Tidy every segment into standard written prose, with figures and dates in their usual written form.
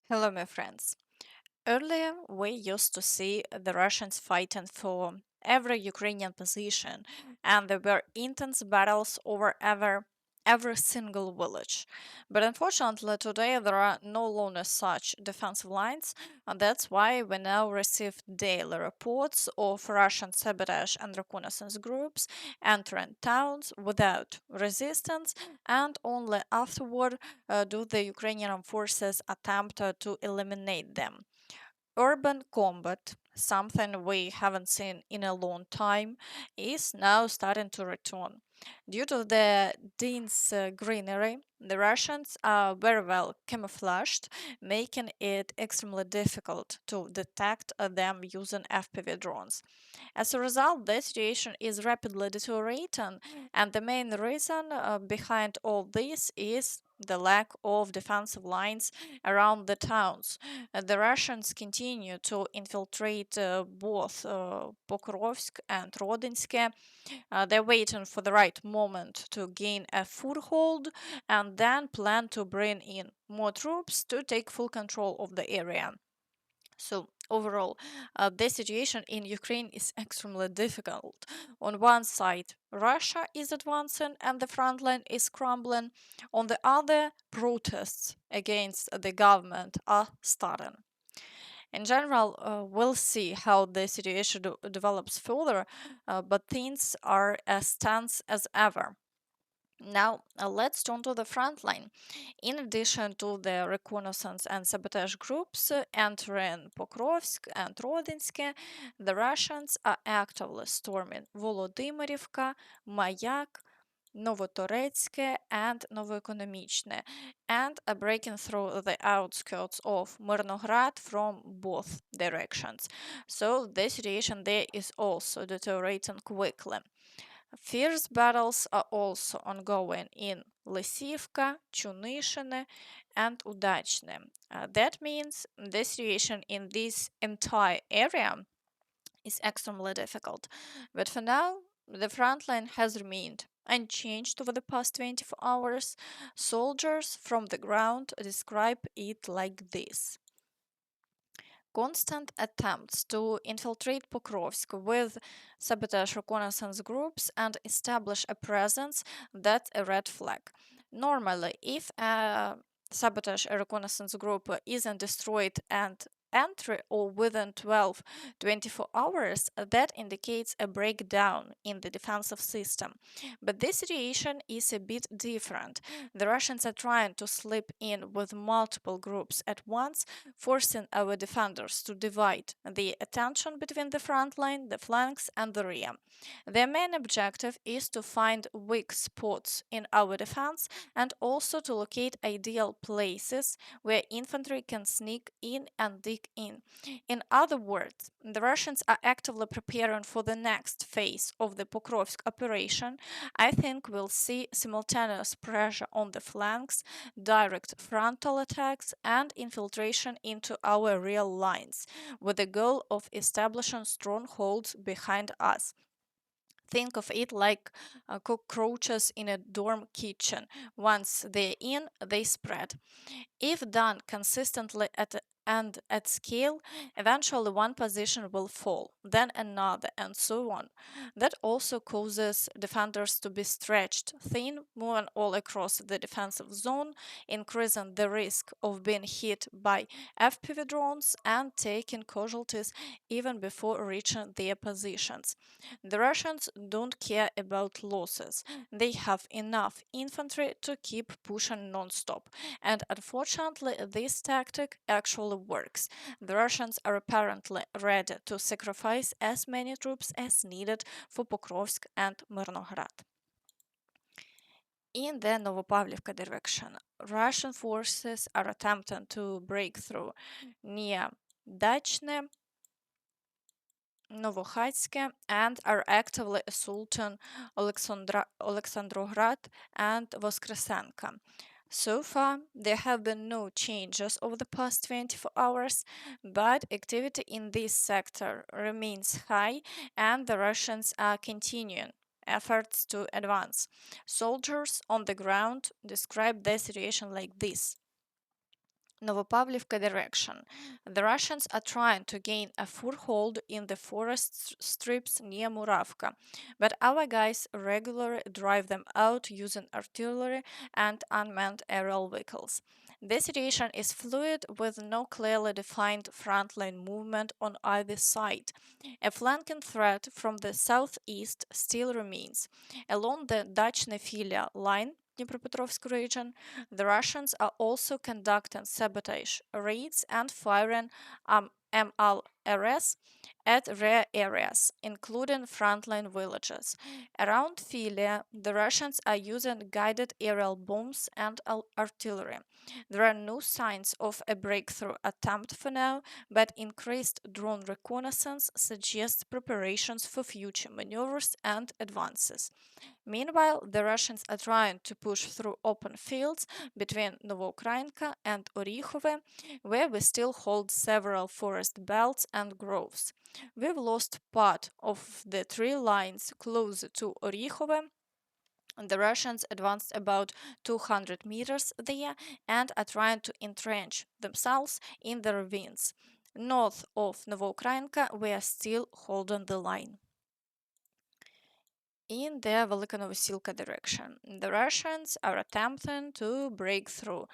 Hello, my friends. Earlier, we used to see the Russians fighting for every Ukrainian position, and there were intense battles over every single village. But unfortunately, today there are no longer such defensive lines, and that's why we now receive daily reports of Russian sabotage and reconnaissance groups entering towns without resistance, and only afterward do the Ukrainian forces attempt to eliminate them. Urban combat, something we haven't seen in a long time, is now starting to return. Due to the dense greenery, the Russians are very well camouflaged, making it extremely difficult to detect them using FPV drones. As a result, the situation is rapidly deteriorating, and the main reason behind all this is the lack of defensive lines around the towns. The Russians continue to infiltrate both Pokrovsk and Rodynske. They're waiting for the right moment to gain a foothold and then plan to bring in more troops to take full control of the area. So overall, the situation in Ukraine is extremely difficult. On one side, Russia is advancing and the front line is crumbling. On the other, protests against the government are starting. In general, we'll see how the situation develops further, but things are as tense as ever. Now, let's turn to the front line. In addition to the reconnaissance and sabotage groups entering Pokrovsk and Rodynske, the Russians are actively storming Volodymyrivka, Mayak, Novotoretske, and Novoekonomichne, and are breaking through the outskirts of Myrnohrad from both directions. So the situation there is also deteriorating quickly. Fierce battles are also ongoing in Lysivka, Chunishine, and Udachne. That means the situation in this entire area is extremely difficult. But for now, the front line has remained unchanged over the past 24 hours. Soldiers from the ground describe it like this: constant attempts to infiltrate Pokrovsk with sabotage reconnaissance groups and establish a presence, that's a red flag. Normally, if a sabotage reconnaissance group isn't destroyed and entry or within 12-24 hours, that indicates a breakdown in the defensive system. But this situation is a bit different. The Russians are trying to slip in with multiple groups at once, forcing our defenders to divide the attention between the front line, the flanks, and the rear. Their main objective is to find weak spots in our defense and also to locate ideal places where infantry can sneak in and dig in. In other words, the Russians are actively preparing for the next phase of the Pokrovsk operation. I think we'll see simultaneous pressure on the flanks, direct frontal attacks, and infiltration into our real lines, with the goal of establishing strongholds behind us. Think of it like cockroaches in a dorm kitchen. Once they're in, they spread. If done consistently and at scale, eventually one position will fall, then another, and so on. That also causes defenders to be stretched thin, moving all across the defensive zone, increasing the risk of being hit by FPV drones and taking casualties even before reaching their positions. The Russians don't care about losses. They have enough infantry to keep pushing non-stop, and unfortunately, this tactic actually works. The Russians are apparently ready to sacrifice as many troops as needed for Pokrovsk and Myrnohrad. In the Novopavlivka direction, Russian forces are attempting to break through near Dachne, Novokhadske, and are actively assaulting Alexandrograd and Voskresenka. So far, there have been no changes over the past 24 hours, but activity in this sector remains high and the Russians are continuing efforts to advance. Soldiers on the ground describe the situation like this: Novopavlivka direction. The Russians are trying to gain a foothold in the forest strips near Muravka, but our guys regularly drive them out using artillery and unmanned aerial vehicles. The situation is fluid with no clearly defined frontline movement on either side. A flanking threat from the southeast still remains. Along the Dachne-Filia line, Dnipropetrovsk region, the Russians are also conducting sabotage raids and firing MLRS at rare areas, including frontline villages. Around Filia, the Russians are using guided aerial bombs and artillery. There are no signs of a breakthrough attempt for now, but increased drone reconnaissance suggests preparations for future maneuvers and advances. Meanwhile, the Russians are trying to push through open fields between Novoukrainka and Orikhovo, where we still hold several forest belts and groves. We've lost part of the three lines closer to Orikhovo. The Russians advanced about 200 meters there and are trying to entrench themselves in the ravines. North of Novoukrainka, we are still holding the line. In the Velyka Novosilka direction, the Russians are attempting to break through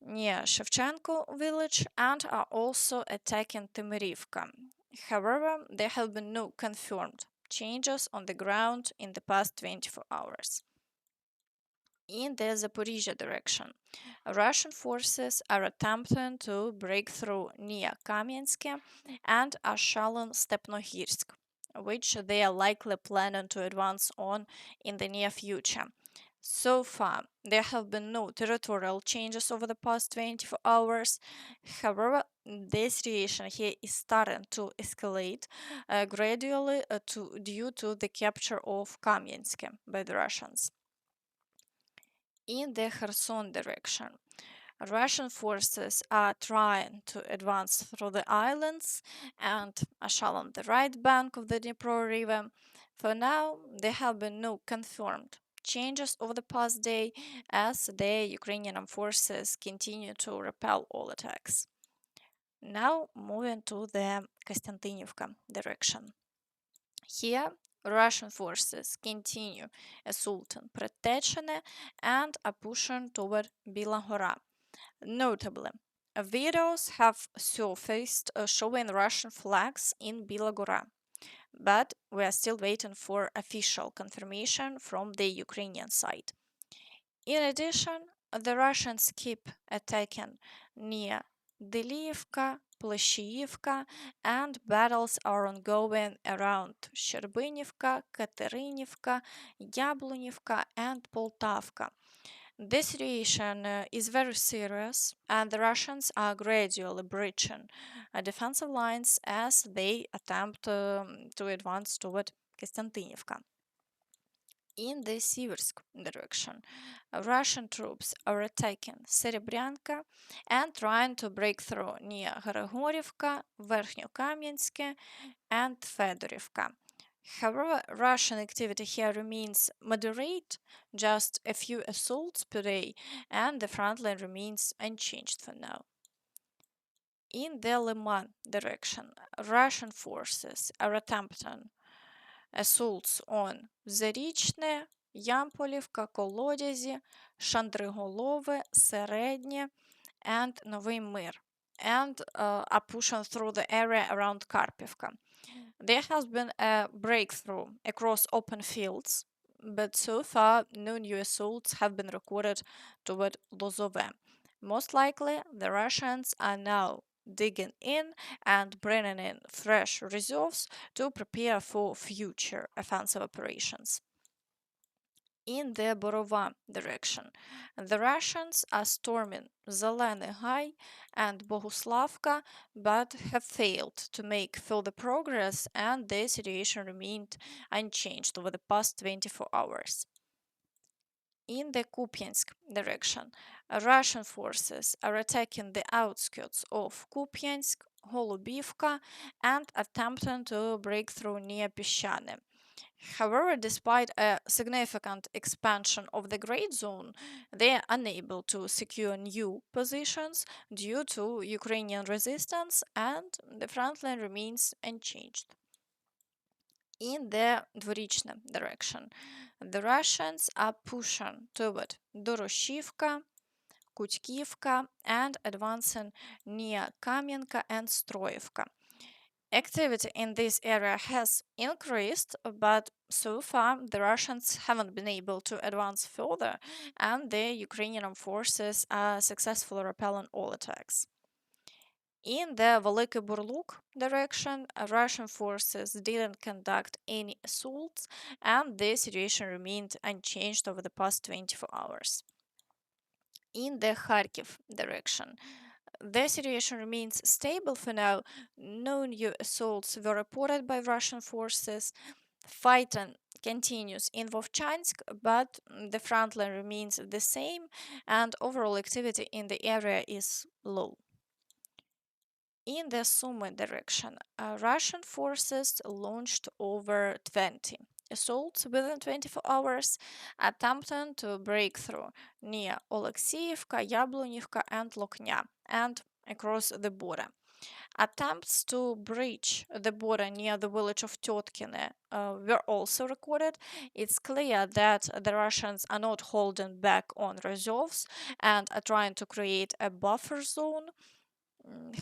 near Shevchenko village and are also attacking Timyrivka. However, there have been no confirmed changes on the ground in the past 24 hours. In the Zaporizhzhia direction, Russian forces are attempting to break through near Kamianske and are shelling Stepnohirsk, which they are likely planning to advance on in the near future. So far, there have been no territorial changes over the past 24 hours. However, the situation here is starting to escalate gradually due to the capture of Kamianske by the Russians. In the Kherson direction, Russian forces are trying to advance through the islands and are shelling the right bank of the Dnipro River. For now, there have been no confirmed changes over the past day as the Ukrainian forces continue to repel all attacks. Now, moving to the Kostyantynivka direction. Here, Russian forces continue assaulting Pretechene and are pushing toward Bilahora. Notably, videos have surfaced showing Russian flags in Bilagora, but we are still waiting for official confirmation from the Ukrainian side. In addition, the Russians keep attacking near Delyivka, Pleshiyivka, and battles are ongoing around Sherbinivka, Katerinivka, Yablonivka, and Poltavka. This situation is very serious, and the Russians are gradually breaching defensive lines as they attempt to advance toward Kostyantynivka. In the Siversk direction, Russian troops are attacking Serebryanka and trying to break through near Gorogorivka, Verkhnyo-Kamianske, and Fedorivka. However, Russian activity here remains moderate, just a few assaults per day, and the front line remains unchanged for now. In the Lyman direction, Russian forces are attempting assaults on Dvorichna, Ямполівка, Колодязі, Шандриголове, Середнє, and Novy Mir, and are pushing through the area around Kharkivka. There has been a breakthrough across open fields, but so far no new assaults have been recorded toward Lozove. Most likely, the Russians are now digging in and bringing in fresh reserves to prepare for future offensive operations. In the Borova direction, the Russians are storming Zeleny High and Boguslavka but have failed to make further progress, and the situation remained unchanged over the past 24 hours. In the Kupyansk direction, Russian forces are attacking the outskirts of Kupyansk, Holubivka, and attempting to break through near Pyshane. However, despite a significant expansion of the Great Zone, they are unable to secure new positions due to Ukrainian resistance, and the front line remains unchanged. In the Dvorichna direction, the Russians are pushing toward Doroshivka, Kutkivka, and advancing near Kamianske and Stroyevka. Activity in this area has increased, but so far the Russians haven't been able to advance further, and the Ukrainian forces are successfully repelling all attacks. In the Velykyi Burluk direction, Russian forces didn't conduct any assaults, and the situation remained unchanged over the past 24 hours. In the Kharkiv direction, the situation remains stable for now. No new assaults were reported by Russian forces. Fighting continues in Vovchansk, but the front line remains the same, and overall activity in the area is low. In the Sumy direction, Russian forces launched over 20 assaults within 24 hours, attempting to break through near Oleksiivka, Yablonivka, and Loknya, and across the border. Attempts to breach the border near the village of Tetkine were also recorded. It's clear that the Russians are not holding back on reserves and are trying to create a buffer zone.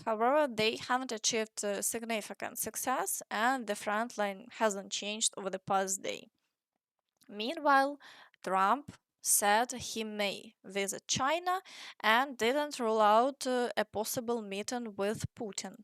However, they haven't achieved significant success, and the front line hasn't changed over the past day. Meanwhile, Trump said he may visit China and didn't rule out a possible meeting with Putin.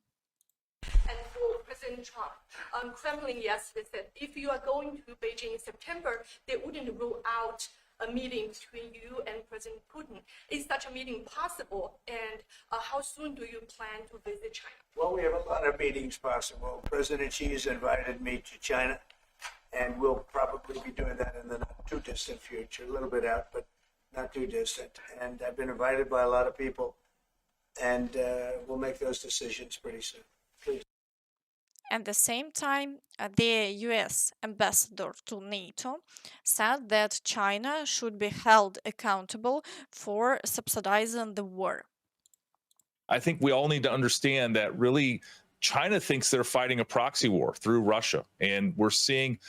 And for President Trump, Kremlin yesterday said if you are going to Beijing in September, they wouldn't rule out a meeting between you and President Putin. Is such a meeting possible? And how soon do you plan to visit China? Well, we have a lot of meetings possible. President Xi has invited me to China, and we'll probably be doing that in the not too distant future, a little bit out, but not too distant. And I've been invited by a lot of people, and we'll make those decisions pretty soon. Please. At the same time, the US ambassador to NATO said that China should be held accountable for subsidizing the war. I think we all need to understand that really China thinks they're fighting a proxy war through Russia, and we're seeing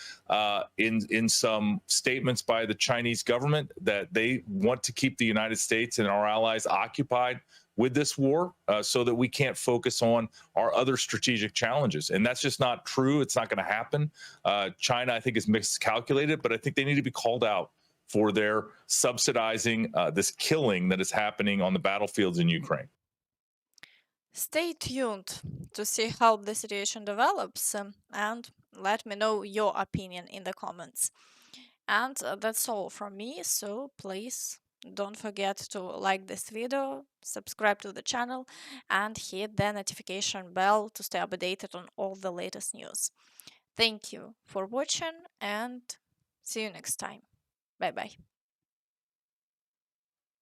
in some statements by the Chinese government that they want to keep the United States and our allies occupied with this war so that we can't focus on our other strategic challenges. And that's just not true. It's not going to happen. China, I think, is miscalculated, but I think they need to be called out for their subsidizing this killing that is happening on the battlefields in Ukraine. Stay tuned to see how the situation develops and let me know your opinion in the comments. And that's all from me, so please don't forget to like this video, subscribe to the channel, and hit the notification bell to stay updated on all the latest news. Thank you for watching and see you next time. Bye bye.